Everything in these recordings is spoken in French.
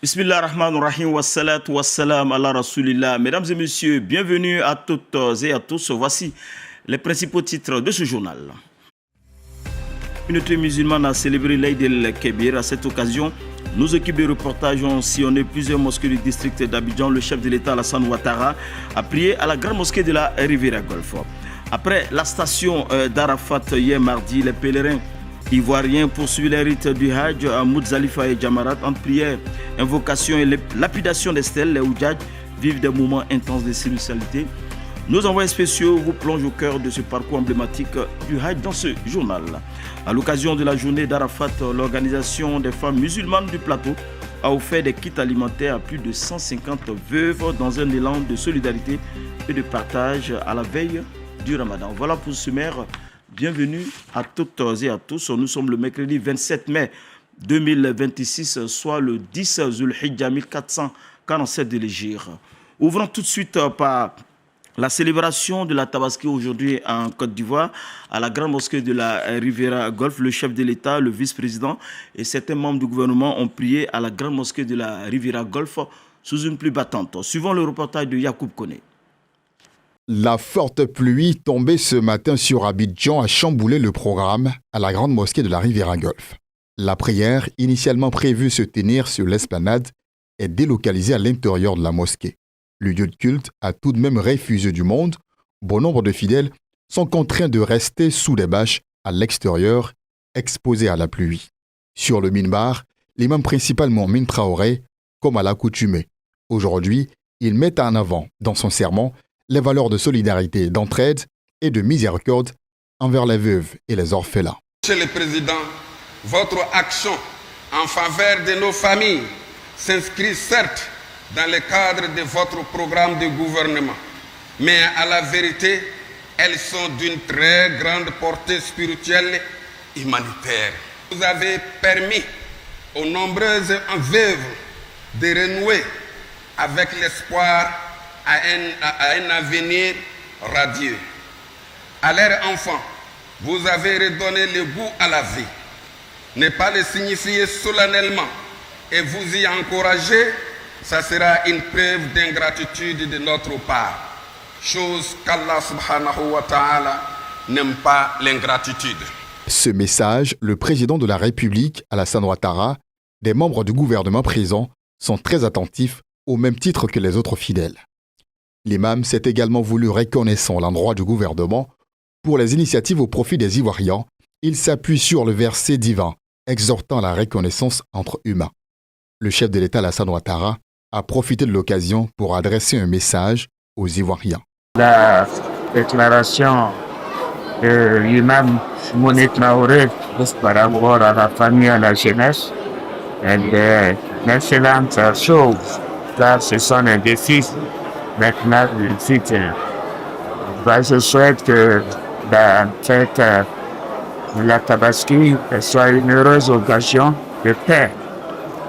Bismillah ar-Rahman ar-Rahim wa salatu wa salam ala Rasulillah. Mesdames et messieurs, bienvenue à toutes et à tous. Voici les principaux titres de ce journal. Une communauté musulmane a célébré l'Aïd el-Kébir. À cette occasion, nos équipes de reportage ont sillonné plusieurs mosquées du district d'Abidjan. Le chef de l'État, Alassane Ouattara, a prié à la grande mosquée de la Riviera Golfe. Après la station d'Arafat hier mardi, les pèlerins ivoiriens poursuivent les rites du Hajj à Muzdalifa et Jamarat. Entre prières, invocation et lapidation des stèles, les Oudjadj vivent des moments intenses de spiritualité. Nos envoyés spéciaux vous plongent au cœur de ce parcours emblématique du Hajj dans ce journal. À l'occasion de la journée d'Arafat, l'organisation des femmes musulmanes du plateau a offert des kits alimentaires à plus de 150 veuves dans un élan de solidarité et de partage à la veille du Ramadan. Voilà pour ce sommaire. Bienvenue à toutes et à tous. Nous sommes le mercredi 27 mai 2026, soit le 10 Zulhijja 1447 de l'Hégire. Ouvrons tout de suite par la célébration de la Tabaski aujourd'hui en Côte d'Ivoire, à la grande mosquée de la Riviera Golfe. Le chef de l'État, le vice-président et certains membres du gouvernement ont prié à la grande mosquée de la Riviera Golfe sous une pluie battante. Suivant le reportage de Yacoub Koné. La forte pluie tombée ce matin sur Abidjan a chamboulé le programme à la grande mosquée de la Riviera Golfe. La prière, initialement prévue se tenir sur l'esplanade, est délocalisée à l'intérieur de la mosquée. Le lieu de culte a tout de même refusé du monde. Bon nombre de fidèles sont contraints de rester sous des bâches à l'extérieur, exposés à la pluie. Sur le minbar, l'imam principal Mohamed Traoré, comme à l'accoutumée. Aujourd'hui, il met en avant, dans son sermon, les valeurs de solidarité, d'entraide et de miséricorde envers les veuves et les orphelins. Monsieur le Président, votre action en faveur de nos familles s'inscrit certes dans le cadre de votre programme de gouvernement, mais à la vérité, elles sont d'une très grande portée spirituelle et humanitaire. Vous avez permis aux nombreuses veuves de renouer avec l'espoir à un avenir radieux. À leurs enfants, vous avez redonné le goût à la vie. Ne pas le signifier solennellement et vous y encourager, ça sera une preuve d'ingratitude de notre part. Chose qu'Allah subhanahu wa ta'ala n'aime pas l'ingratitude. Ce message, le président de la République, Alassane Ouattara, des membres du gouvernement présents sont très attentifs au même titre que les autres fidèles. L'imam s'est également voulu reconnaissant l'endroit du gouvernement pour les initiatives au profit des Ivoiriens. Il s'appuie sur le verset divin, exhortant la reconnaissance entre humains. Le chef de l'État, Alassane Ouattara, a profité de l'occasion pour adresser un message aux Ivoiriens. La déclaration de l'imam Mohamed Traoré par rapport à la famille et à la jeunesse est une excellente chose, car ce sont des défis maintenant du futur. Je souhaite que la fête de la Tabaski soit une heureuse occasion de paix,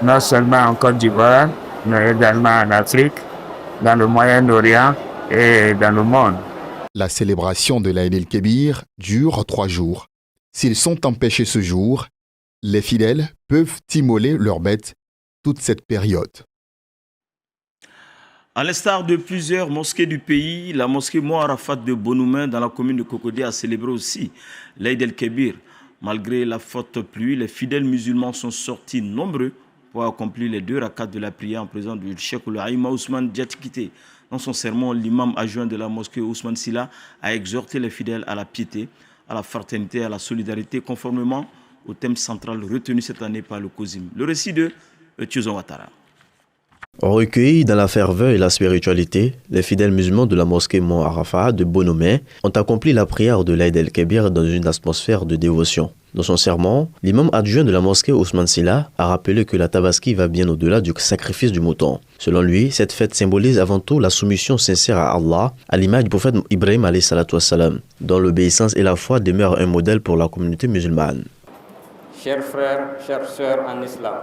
non seulement en Côte d'Ivoire, mais également en Afrique, dans le Moyen-Orient et dans le monde. La célébration de l'Aïd el-Kébir dure 3 jours. S'ils sont empêchés ce jour, les fidèles peuvent immoler leurs bêtes toute cette période. À l'instar de plusieurs mosquées du pays, la mosquée Mo Arafat de Bonoumen dans la commune de Cocody a célébré aussi l'Aïd el-Kébir. Malgré la forte pluie, les fidèles musulmans sont sortis nombreux pour accomplir les 2 rakats de la prière en présence du Cheikh Aïma Ousmane Diatkité. Dans son sermon, l'imam adjoint de la mosquée Ousmane Silla a exhorté les fidèles à la piété, à la fraternité, à la solidarité, conformément au thème central retenu cette année par le COSIM. Le récit de Tiouzon Ouattara. Recueillis dans la ferveur et la spiritualité, les fidèles musulmans de la mosquée Mont Arafat de Bonoumen ont accompli la prière de l'Aïd el-Kébir dans une atmosphère de dévotion. Dans son sermon, l'imam adjoint de la mosquée Ousmane Silla a rappelé que la Tabaski va bien au-delà du sacrifice du mouton. Selon lui, cette fête symbolise avant tout la soumission sincère à Allah, à l'image du prophète Ibrahim alayhi salatu wassalam, dont l'obéissance et la foi demeurent un modèle pour la communauté musulmane. Chers frères, chères sœurs en islam,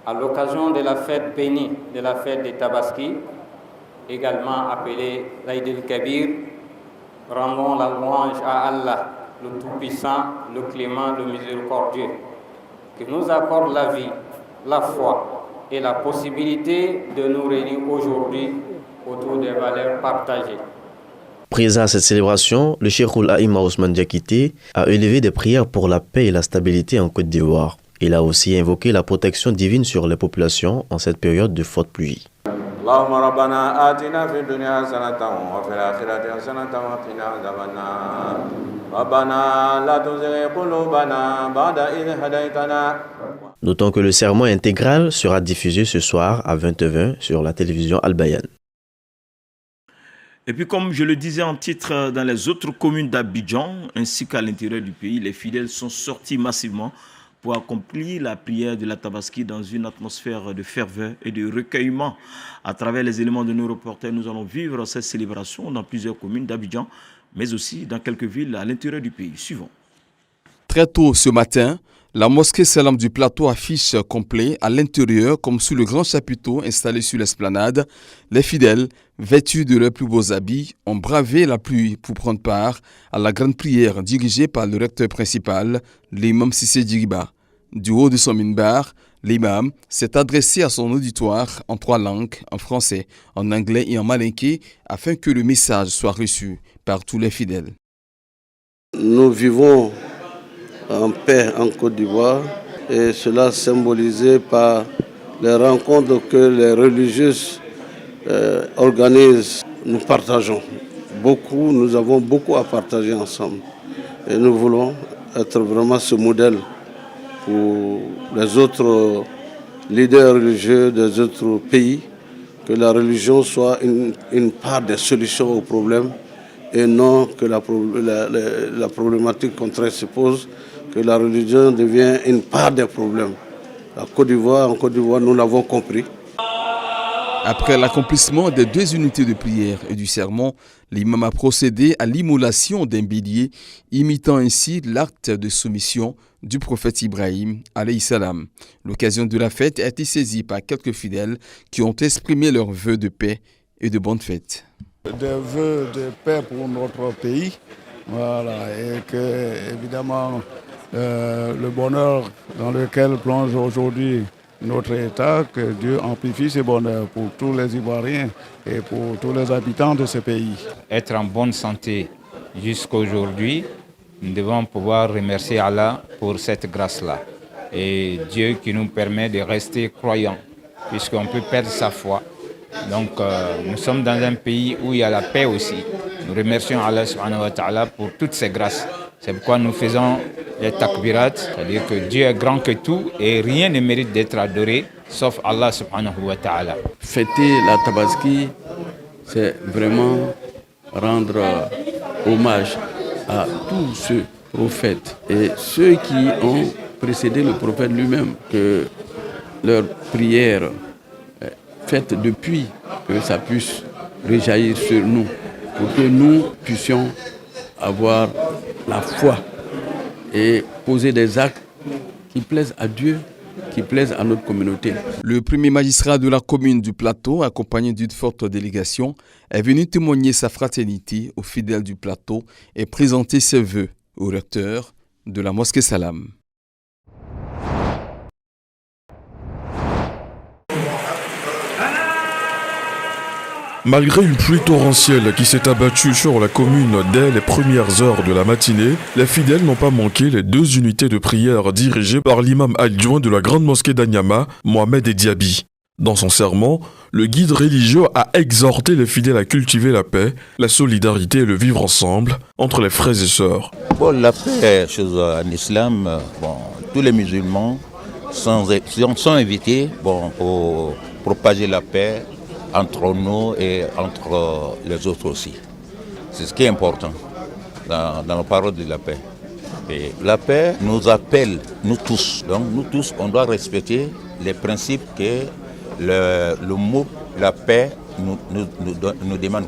à l'occasion de la fête bénie de la fête des Tabaski, également appelée l'Aïd el-Kébir, rendons la louange à Allah, le Tout-Puissant, le Clément, le Miséricordieux, qui nous accorde la vie, la foi, et la possibilité de nous réunir aujourd'hui autour des valeurs partagées. Présent à cette célébration, le Cheikh Aïma Ousmane Diakité a élevé des prières pour la paix et la stabilité en Côte d'Ivoire. Il a aussi invoqué la protection divine sur les populations en cette période de forte pluie. Notons que le sermon intégral sera diffusé ce soir à 20h20 sur la télévision Al Bayan. Et puis, comme je le disais en titre, dans les autres communes d'Abidjan, ainsi qu'à l'intérieur du pays, les fidèles sont sortis massivement pour accomplir la prière de la Tabaski dans une atmosphère de ferveur et de recueillement. À travers les éléments de nos reporters, nous allons vivre cette célébration dans plusieurs communes d'Abidjan, mais aussi dans quelques villes à l'intérieur du pays. Suivons. Très tôt ce matin, la mosquée Salam du Plateau affiche complet à l'intérieur comme sous le grand chapiteau installé sur l'esplanade. Les fidèles, vêtus de leurs plus beaux habits, ont bravé la pluie pour prendre part à la grande prière dirigée par le recteur principal, l'imam Sissé Djiriba. Du haut de son minbar, l'imam s'est adressé à son auditoire en 3 langues, en français, en anglais et en malinké, afin que le message soit reçu par tous les fidèles. Nous vivons en paix en Côte d'Ivoire et cela symbolisé par les rencontres que les religieuses organisent. Nous partageons beaucoup, nous avons beaucoup à partager ensemble et nous voulons être vraiment ce modèle pour les autres leaders religieux des autres pays, que la religion soit une part des solutions aux problèmes et non que la problématique contraire se pose, que la religion devient une part des problèmes. En Côte d'Ivoire, nous l'avons compris. Après l'accomplissement des 2 unités de prière et du sermon, l'imam a procédé à l'immolation d'un bélier, imitant ainsi l'acte de soumission du prophète Ibrahim, alayhi salam. L'occasion de la fête a été saisie par quelques fidèles qui ont exprimé leurs vœux de paix et de bonne fête. Des vœux de paix pour notre pays, voilà, et que évidemment le bonheur dans lequel plonge aujourd'hui notre État, que Dieu amplifie ce bonheur pour tous les Ivoiriens et pour tous les habitants de ce pays. Être en bonne santé jusqu'à aujourd'hui, nous devons pouvoir remercier Allah pour cette grâce-là. Et Dieu qui nous permet de rester croyants, puisqu'on peut perdre sa foi. Donc nous sommes dans un pays où il y a la paix aussi. Nous remercions Allah subhanahu wa ta'ala pour toutes ces grâces. C'est pourquoi nous faisons les takbirat, c'est-à-dire que Dieu est grand que tout et rien ne mérite d'être adoré sauf Allah subhanahu wa ta'ala. Fêter la Tabaski, c'est vraiment rendre hommage à tous ceux prophètes et ceux qui ont précédé le prophète lui-même, que leur prière faite depuis, que ça puisse rejaillir sur nous, pour que nous puissions avoir la foi et poser des actes qui plaisent à Dieu, qui plaisent à notre communauté. Le premier magistrat de la commune du Plateau, accompagné d'une forte délégation, est venu témoigner sa fraternité aux fidèles du Plateau et présenter ses vœux au recteur de la mosquée Salam. Malgré une pluie torrentielle qui s'est abattue sur la commune dès les premières heures de la matinée, les fidèles n'ont pas manqué les 2 unités de prière dirigées par l'imam adjoint de la grande mosquée d'Anyama, Mohamed Diaby. Dans son sermon, le guide religieux a exhorté les fidèles à cultiver la paix, la solidarité et le vivre ensemble entre les frères et sœurs. La paix en islam, tous les musulmans sont invités pour propager la paix entre nous et entre les autres aussi. C'est ce qui est important dans la parole de la paix. Et la paix nous appelle, nous tous. Donc nous tous, on doit respecter les principes que le mot la paix nous demande.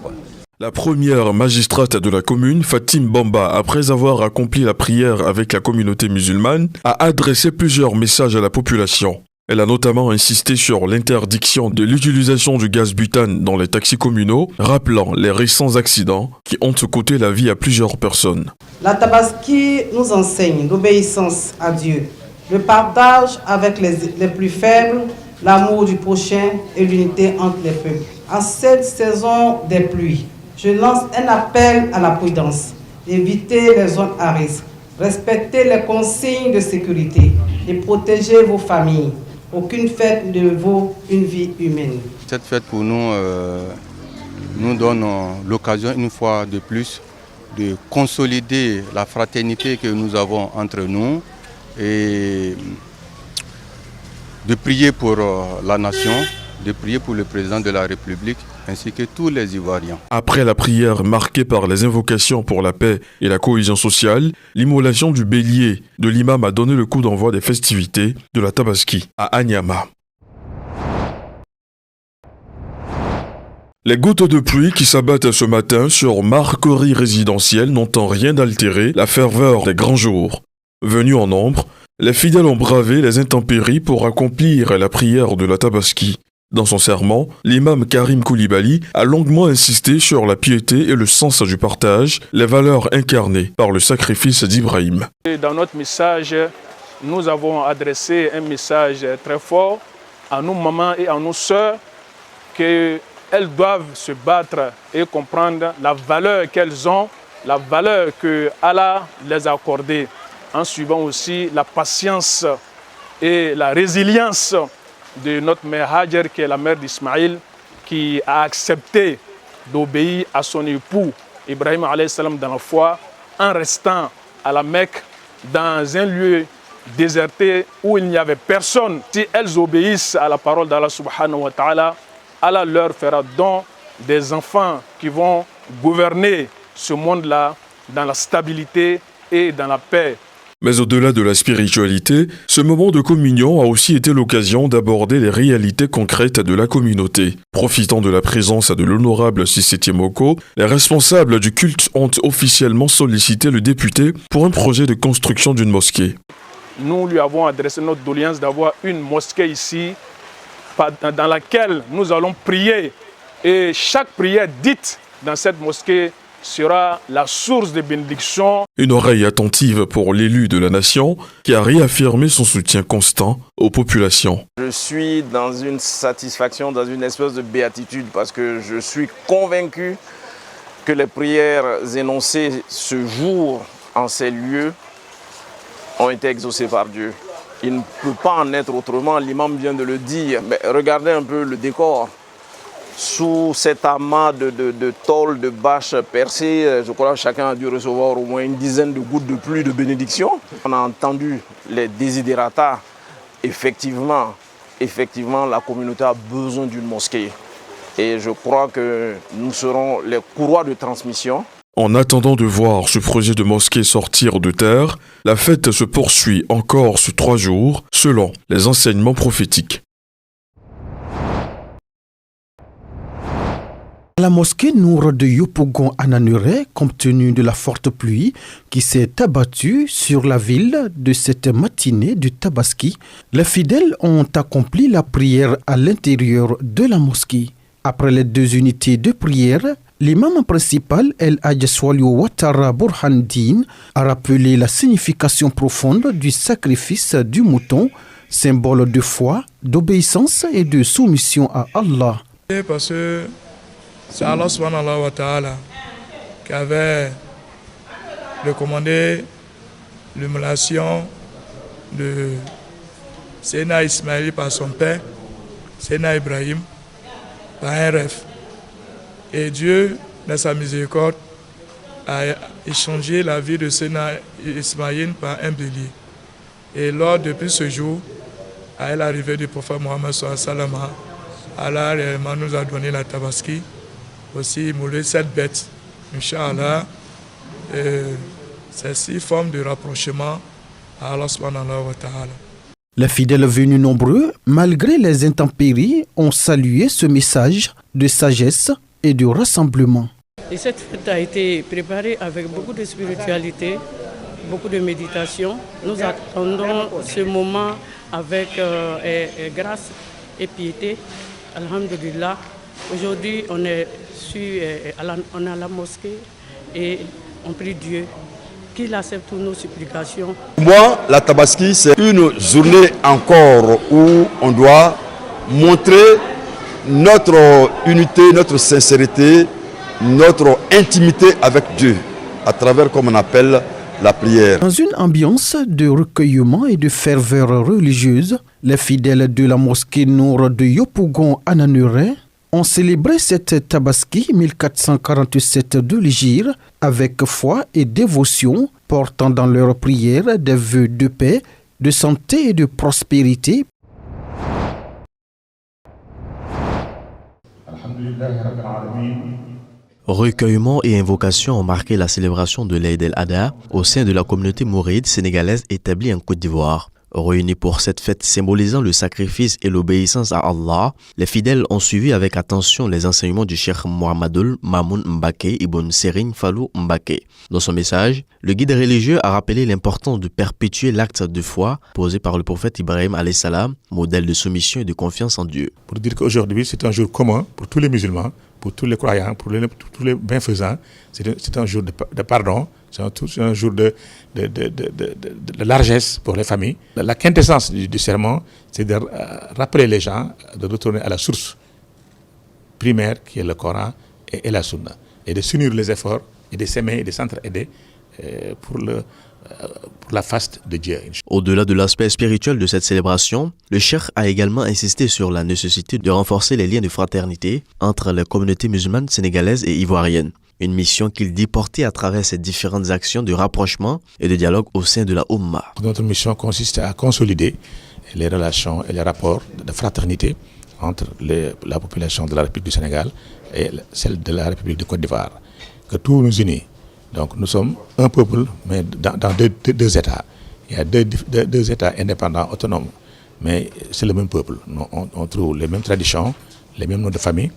La première magistrate de la commune, Fatim Bamba, après avoir accompli la prière avec la communauté musulmane, a adressé plusieurs messages à la population. Elle a notamment insisté sur l'interdiction de l'utilisation du gaz butane dans les taxis communaux, rappelant les récents accidents qui ont coûté la vie à plusieurs personnes. La Tabaski nous enseigne l'obéissance à Dieu, le partage avec les plus faibles l'amour du prochain et l'unité entre les peuples. En cette saison des pluies, je lance un appel à la prudence. Évitez les zones à risque, respectez les consignes de sécurité et protégez vos familles. Aucune fête ne vaut une vie humaine. Cette fête pour nous nous donne l'occasion une fois de plus de consolider la fraternité que nous avons entre nous et de prier pour la nation, de prier pour le président de la République ainsi que tous les Ivoiriens. Après la prière marquée par les invocations pour la paix et la cohésion sociale, l'immolation du bélier de l'imam a donné le coup d'envoi des festivités de la Tabaski à Anyama. Les gouttes de pluie qui s'abattent ce matin sur Marcory résidentielle n'ont en rien altéré la ferveur des grands jours. Venus en nombre, les fidèles ont bravé les intempéries pour accomplir la prière de la Tabaski. Dans son sermon, l'imam Karim Koulibaly a longuement insisté sur la piété et le sens du partage, les valeurs incarnées par le sacrifice d'Ibrahim. Dans notre message, nous avons adressé un message très fort à nos mamans et à nos sœurs qu'elles doivent se battre et comprendre la valeur qu'elles ont, la valeur que Allah les a accordée, en suivant aussi la patience et la résilience de notre mère Hajar, qui est la mère d'Ismaïl, qui a accepté d'obéir à son époux Ibrahim alayhi salam dans la foi, en restant à la Mecque, dans un lieu déserté où il n'y avait personne. Si elles obéissent à la parole d'Allah subhanahu wa ta'ala, Allah leur fera don des enfants qui vont gouverner ce monde-là dans la stabilité et dans la paix. Mais au-delà de la spiritualité, ce moment de communion a aussi été l'occasion d'aborder les réalités concrètes de la communauté. Profitant de la présence de l'honorable Cissé Tiemoko, les responsables du culte ont officiellement sollicité le député pour un projet de construction d'une mosquée. Nous lui avons adressé notre doléance d'avoir une mosquée ici dans laquelle nous allons prier. Et chaque prière dite dans cette mosquée sera la source de bénédiction. Une oreille attentive pour l'élu de la nation qui a réaffirmé son soutien constant aux populations. Je suis dans une satisfaction, dans une espèce de béatitude parce que je suis convaincu que les prières énoncées ce jour en ces lieux ont été exaucées par Dieu. Il ne peut pas en être autrement, l'imam vient de le dire. Mais regardez un peu le décor. Sous cet amas de tôles, de bâches percées, je crois que chacun a dû recevoir au moins une dizaine de gouttes de pluie de bénédiction. On a entendu les desiderata. Effectivement, la communauté a besoin d'une mosquée. Et je crois que nous serons les courroies de transmission. En attendant de voir ce projet de mosquée sortir de terre, la fête se poursuit encore sur 3 jours, selon les enseignements prophétiques. La mosquée Nour de Yopougon à Nanuré, compte tenu de la forte pluie qui s'est abattue sur la ville de cette matinée du Tabaski, les fidèles ont accompli la prière à l'intérieur de la mosquée. Après les 2 unités de prière, l'imam principal El Hadj Swaliou Ouattara Burhandine a rappelé la signification profonde du sacrifice du mouton, symbole de foi, d'obéissance et de soumission à Allah. Parce que c'est Allah subhanahu wa ta'ala qui avait recommandé l'immolation de Séna Ismaïl par son père, Séna Ibrahim, par un rêve. Et Dieu, dans sa miséricorde, a échangé la vie de Séna Ismaïl par un bélier. Et lors depuis ce jour, à l'arrivée du prophète Mohammed sallallahu alayhi wa sallam, Allah réellement nous a donné la Tabaski, aussi mouler cette bête, Inch'Allah. Celle-ci forme de rapprochement à Allah subhanahu wa ta'ala. Les fidèles venus nombreux, malgré les intempéries, ont salué ce message de sagesse et de rassemblement. Et cette fête a été préparée avec beaucoup de spiritualité, beaucoup de méditation. Nous attendons ce moment avec grâce et piété. Alhamdulillah. Aujourd'hui, on est à la mosquée et on prie Dieu qu'il accepte toutes nos supplications. Pour moi, la Tabaski, c'est une journée encore où on doit montrer notre unité, notre sincérité, notre intimité avec Dieu, à travers, comme on appelle, la prière. Dans une ambiance de recueillement et de ferveur religieuse, les fidèles de la mosquée Nour de Yopougon à Nanuré ont célébré cette Tabaski 1447 de l'Hégire avec foi et dévotion, portant dans leurs prières des vœux de paix, de santé et de prospérité. Recueillement et invocation ont marqué la célébration de l'Aïd el-Adha au sein de la communauté mouride sénégalaise établie en Côte d'Ivoire. Réunis pour cette fête symbolisant le sacrifice et l'obéissance à Allah, les fidèles ont suivi avec attention les enseignements du cheikh Mohamedoul Mamoun Mbaké Ibn Serigne Fallou Mbaké. Dans son message, le guide religieux a rappelé l'importance de perpétuer l'acte de foi posé par le prophète Ibrahim alayhi salam, modèle de soumission et de confiance en Dieu. Pour dire qu'aujourd'hui, c'est un jour commun pour tous les musulmans, pour tous les croyants, pour tous les bienfaisants. C'est un jour de pardon, c'est un jour de largesse pour les familles. La quintessence du sermon, c'est de rappeler les gens de retourner à la source primaire qui est le Coran et la Sunna, et de s'unir les efforts et de s'aimer et de s'entraider pour la faste de Dieu. Au-delà de l'aspect spirituel de cette célébration, le cheikh a également insisté sur la nécessité de renforcer les liens de fraternité entre les communautés musulmanes sénégalaises et ivoiriennes. Une mission qu'il dit porter à travers ces différentes actions de rapprochement et de dialogue au sein de la Oumma. Notre mission consiste à consolider les relations et les rapports de fraternité entre la population de la République du Sénégal et celle de la République de Côte d'Ivoire. Que tout nous unit. Donc nous sommes un peuple, mais dans deux États. Il y a deux États indépendants, autonomes, mais c'est le même peuple. On trouve les mêmes traditions, les mêmes noms de famille,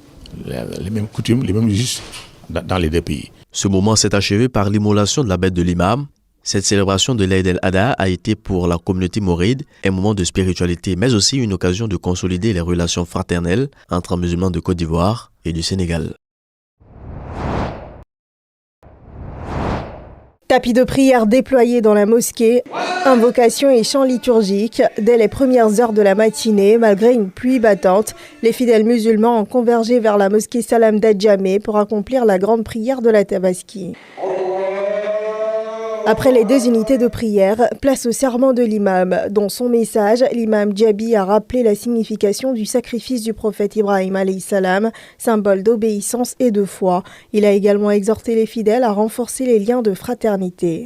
les mêmes coutumes, les mêmes us dans les deux pays. Ce moment s'est achevé par l'immolation de la bête de l'imam. Cette célébration de l'Aïd el-Adha a été pour la communauté mouride un moment de spiritualité, mais aussi une occasion de consolider les relations fraternelles entre musulmans de Côte d'Ivoire et du Sénégal. Tapis de prière déployés dans la mosquée, invocations et chants liturgiques. Dès les premières heures de la matinée, malgré une pluie battante, les fidèles musulmans ont convergé vers la mosquée Salam d'Adjamé pour accomplir la grande prière de la Tabaski. Après les deux unités de prière, place au serment de l'imam. Dans son message, l'imam Djabi a rappelé la signification du sacrifice du prophète Ibrahim alayhi salam, symbole d'obéissance et de foi. Il a également exhorté les fidèles à renforcer les liens de fraternité.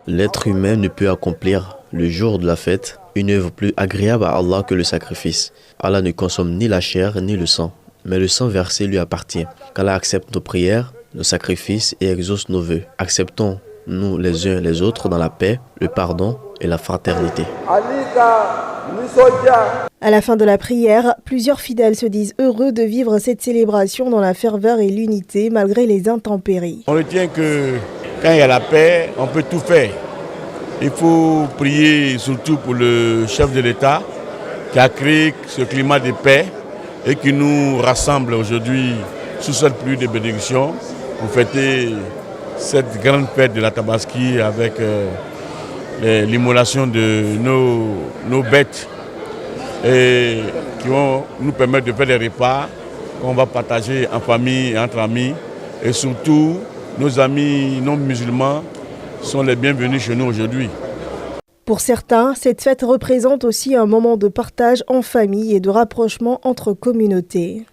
L'être humain ne peut accomplir le jour de la fête une œuvre plus agréable à Allah que le sacrifice. Allah ne consomme ni la chair ni le sang, mais le sang versé lui appartient. Qu'Allah accepte nos prières, nos sacrifices et exauce nos vœux. Acceptons-nous les uns les autres dans la paix, le pardon et la fraternité. À la fin de la prière, plusieurs fidèles se disent heureux de vivre cette célébration dans la ferveur et l'unité malgré les intempéries. On retient que quand il y a la paix, on peut tout faire. Il faut prier surtout pour le chef de l'État qui a créé ce climat de paix et qui nous rassemble aujourd'hui sous cette pluie de bénédictions pour fêter cette grande fête de la Tabaski avec l'immolation de nos bêtes et qui vont nous permettre de faire des repas qu'on va partager en famille et entre amis. Et surtout, nos amis non musulmans sont les bienvenus chez nous aujourd'hui. Pour certains, cette fête représente aussi un moment de partage en famille et de rapprochement entre communautés.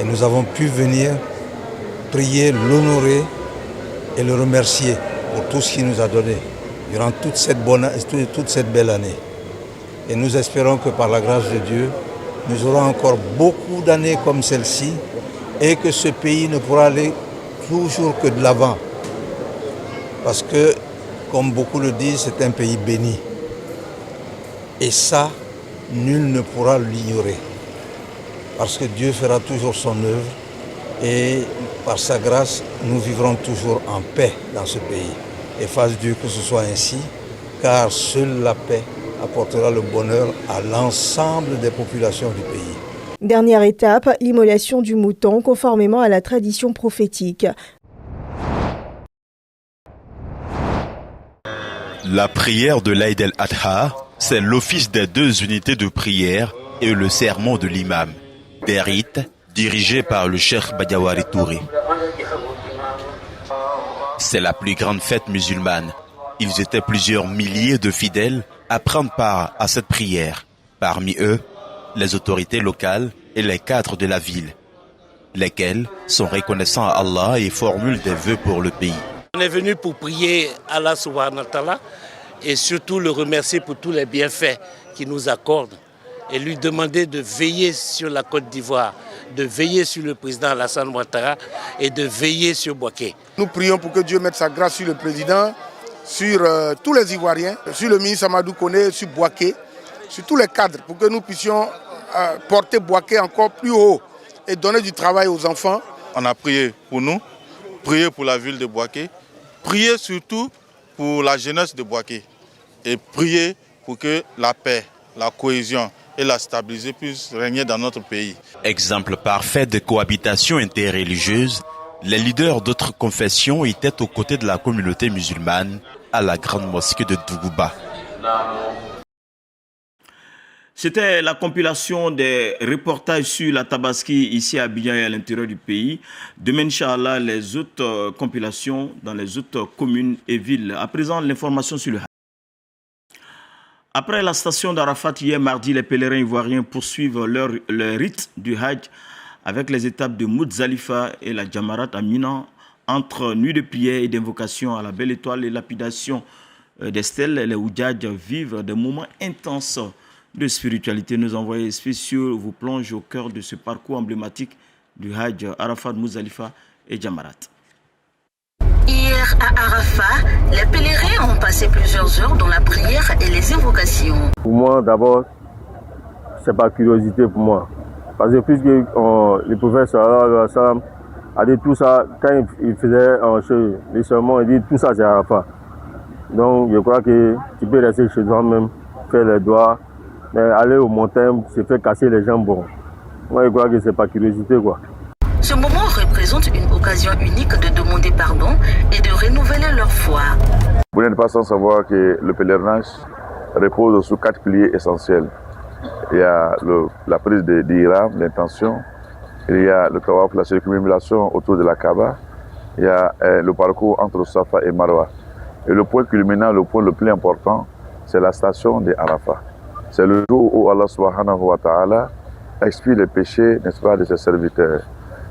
Et nous avons pu venir prier, l'honorer et le remercier pour tout ce qu'il nous a donné durant toute cette belle année. Et nous espérons que par la grâce de Dieu, nous aurons encore beaucoup d'années comme celle-ci et que ce pays ne pourra aller toujours que de l'avant. Parce que, comme beaucoup le disent, c'est un pays béni. Et ça, nul ne pourra l'ignorer. Parce que Dieu fera toujours son œuvre et par sa grâce, nous vivrons toujours en paix dans ce pays. Et fasse Dieu que ce soit ainsi, car seule la paix apportera le bonheur à l'ensemble des populations du pays. Dernière étape, l'immolation du mouton conformément à la tradition prophétique. La prière de l'Aïd el-Adha c'est l'office des 2 unités de prière et le sermon de l'imam, des rites dirigés par le cheikh Badiawari Touré. C'est la plus grande fête musulmane. Ils étaient plusieurs milliers de fidèles à prendre part à cette prière. Parmi eux, les autorités locales et les cadres de la ville, lesquels sont reconnaissants à Allah et formulent des vœux pour le pays. On est venu pour prier Allah subhanahu wa ta'ala et surtout le remercier pour tous les bienfaits qu'il nous accorde et lui demander de veiller sur la Côte d'Ivoire, de veiller sur le président Alassane Ouattara et de veiller sur Bouaké. Nous prions pour que Dieu mette sa grâce sur le président, sur tous les Ivoiriens, sur le ministre Amadou Koné, sur Bouaké, sur tous les cadres, pour que nous puissions porter Bouaké encore plus haut et donner du travail aux enfants. On a prié pour nous, prié pour la ville de Bouaké, prié surtout pour la jeunesse de Bouaké et prier pour que la paix, la cohésion et la stabilité puissent régner dans notre pays. Exemple parfait de cohabitation interreligieuse, les leaders d'autres confessions étaient aux côtés de la communauté musulmane à la grande mosquée de Dougouba. C'était la compilation des reportages sur la Tabaski ici à Abidjan et à l'intérieur du pays. Demain, Inch'Allah, les autres compilations dans les autres communes et villes. À présent, l'information sur le Hajj. Après la station d'Arafat hier mardi, les pèlerins ivoiriens poursuivent leur rite du Hajj avec les étapes de Mouzdalifa et la Jamarat à Mina, entre nuit de prière et d'invocation à la belle étoile et lapidation des stèles. Les Oudjadj vivent des moments intenses de spiritualité. Nos envoyés spéciaux vous plongent au cœur de ce parcours emblématique du Hajj, Arafat, Mouzdalifa et Jamarat. Hier à Arafat, les pèlerins ont passé plusieurs heures dans la prière et les invocations. Pour moi, d'abord, c'est pas curiosité pour moi. Parce que puisque le prophète sallallahu alayhi wa sallam a dit tout ça, quand il faisait les sermons, il dit tout ça c'est Arafat. Donc je crois que tu peux rester chez toi même, faire les doigts, mais aller aux montagnes, se faire casser les jambes, bon. Moi je crois que c'est pas curiosité quoi. Ce moment représente une occasion unique de demander pardon et de renouveler leur foi. Vous n'êtes pas sans savoir que le pèlerinage repose sur 4 piliers essentiels. Il y a la prise d'Iram, l'intention, il y a le tawaf, la circumambulation autour de la Kaaba, il y a le parcours entre Safa et Marwa. Et le point culminant, le point le plus important, c'est la station de Arafat. C'est le jour où Allah subhanahu wa ta'ala expie les péchés, n'est-ce pas, de ses serviteurs.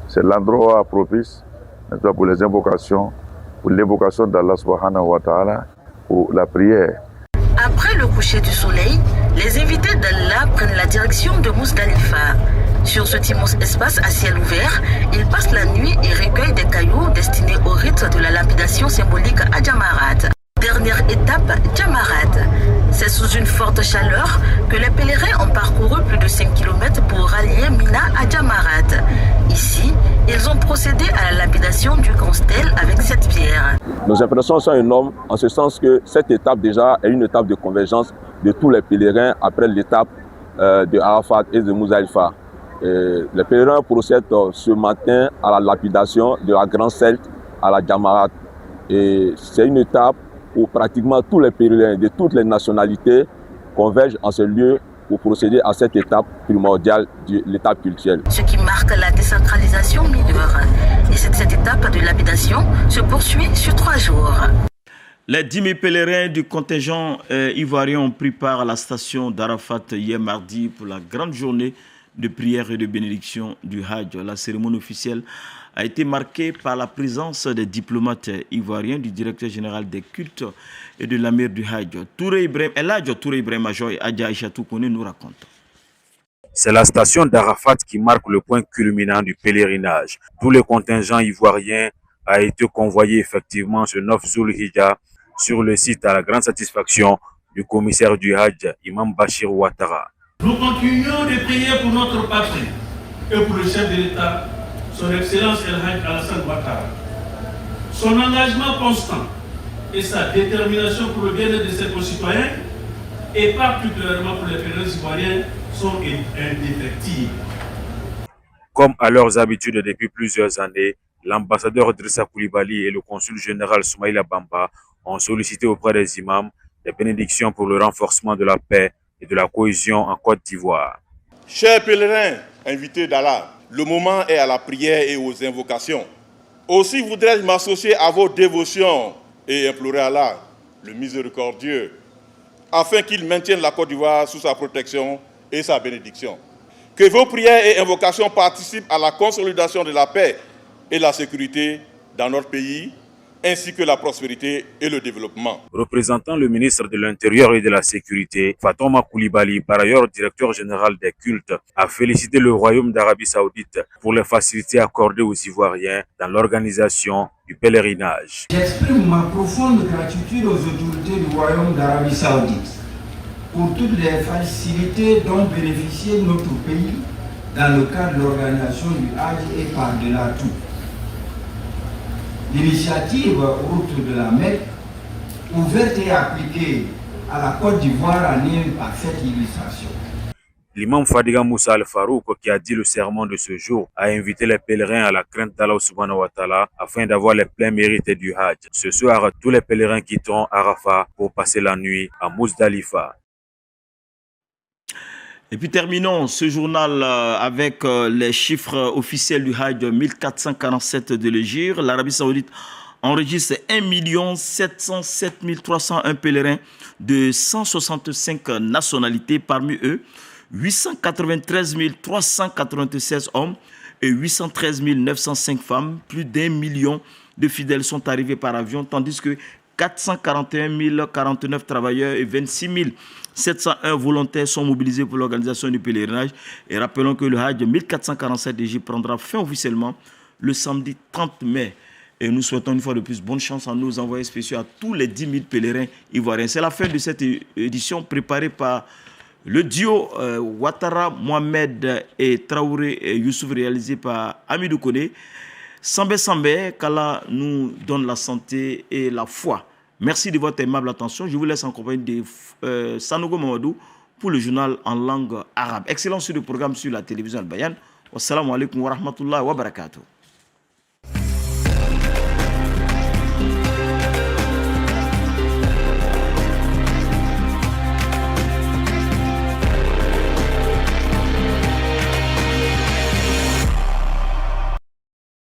C'est l'endroit propice, n'est-ce pas, pour les invocations, pour l'évocation d'Allah subhanahu wa ta'ala, pour la prière. Après le coucher du soleil, les invités d'Allah prennent la direction de Mouzdalifa. Sur cet immense espace à ciel ouvert, ils passent la nuit et recueillent des cailloux destinés au rite de la lapidation symbolique à Jamarat. Dernière étape, Jamarat. C'est sous une forte chaleur que les pèlerins ont parcouru plus de 5 km pour rallier Mina à Jamarat. Ici, ils ont procédé à la lapidation du grand stèle avec cette pierre. Nos impressions sont énormes en ce sens que cette étape déjà est une étape de convergence de tous les pèlerins après l'étape de Arafat et de Mouzdalifa. Les pèlerins procèdent ce matin à la lapidation de la grande stèle à la Jamarat. Et c'est une étape où pratiquement tous les pèlerins de toutes les nationalités convergent en ce lieu pour procéder à cette étape primordiale de l'étape culturelle. Ce qui marque la décentralisation mineure. Et cette étape de lapidation se poursuit sur 3 jours. Les 10 000 pèlerins du contingent ivoirien ont pris part à la station d'Arafat hier mardi pour la grande journée de prière et de bénédiction du Hajj. La cérémonie officielle a été marquée par la présence des diplomates ivoiriens, du directeur général des cultes et de l'amir du Hajj. El-Hadj Touré Ibrahim Ajoy et Adja Aïchatou Kone nous racontent. C'est la station d'Arafat qui marque le point culminant du pèlerinage. Tout le contingent ivoirien a été convoyé effectivement ce 9 Zulhijja sur le site à la grande satisfaction du commissaire du Hajj, Imam Bachir Ouattara. Nous continuons de prier pour notre patrie et pour le chef de l'État, son Excellence El-Hadj Alassane Ouattara. Son engagement constant et sa détermination pour le bien-être de ses concitoyens, et particulièrement pour les pèlerins ivoiriens, sont indéfectibles. Comme à leurs habitudes depuis plusieurs années, l'ambassadeur Drissa Koulibaly et le consul général Soumaïla Bamba ont sollicité auprès des imams des bénédictions pour le renforcement de la paix et de la cohésion en Côte d'Ivoire. Chers pèlerins invités d'Allah, le moment est à la prière et aux invocations. Aussi voudrais-je m'associer à vos dévotions et implorer Allah, le miséricordieux, afin qu'il maintienne la Côte d'Ivoire sous sa protection et sa bénédiction. Que vos prières et invocations participent à la consolidation de la paix et la sécurité dans notre pays, ainsi que la prospérité et le développement. Représentant le ministre de l'Intérieur et de la Sécurité, Fatoma Koulibaly, par ailleurs directeur général des cultes, a félicité le Royaume d'Arabie Saoudite pour les facilités accordées aux Ivoiriens dans l'organisation du pèlerinage. J'exprime ma profonde gratitude aux autorités du Royaume d'Arabie Saoudite pour toutes les facilités dont bénéficiait notre pays dans le cadre de l'organisation du Hajj et par-delà tout. L'initiative Route de la Mecque, ouverte et appliquée à la Côte d'Ivoire, en est une parfaite illustration. L'imam Fadiga Moussa Al-Farouk, qui a dit le serment de ce jour, a invité les pèlerins à la crainte d'Allah subhanahu wa ta'ala afin d'avoir les pleins mérites du Hajj. Ce soir, tous les pèlerins quitteront Arafat pour passer la nuit à Mousdalifa. Et puis terminons ce journal avec les chiffres officiels du Hajj 1447 de l'Hégire. L'Arabie Saoudite enregistre 1 707 301 pèlerins de 165 nationalités. Parmi eux, 893 396 hommes et 813 905 femmes. Plus d'1 million de fidèles sont arrivés par avion, tandis que 441 049 travailleurs et 26 701 volontaires sont mobilisés pour l'organisation du pèlerinage. Et rappelons que le Hajj 1447 d'Égypte prendra fin officiellement le samedi 30 mai. Et nous souhaitons une fois de plus bonne chance à nos envoyés spéciaux, à tous les 10 000 pèlerins ivoiriens. C'est la fin de cette édition préparée par le duo Ouattara, Mohamed et Traoré et Youssouf, réalisé par Amidou Koné. Sambé Sambé, qu'Allah nous donne la santé et la foi. Merci de votre aimable attention. Je vous laisse en compagnie de Sanogo Mamadou pour le journal en langue arabe. Excellent sur le programme sur la télévision Al Bayan. Wassalamu alaikum wa rahmatullahi wa barakatuh.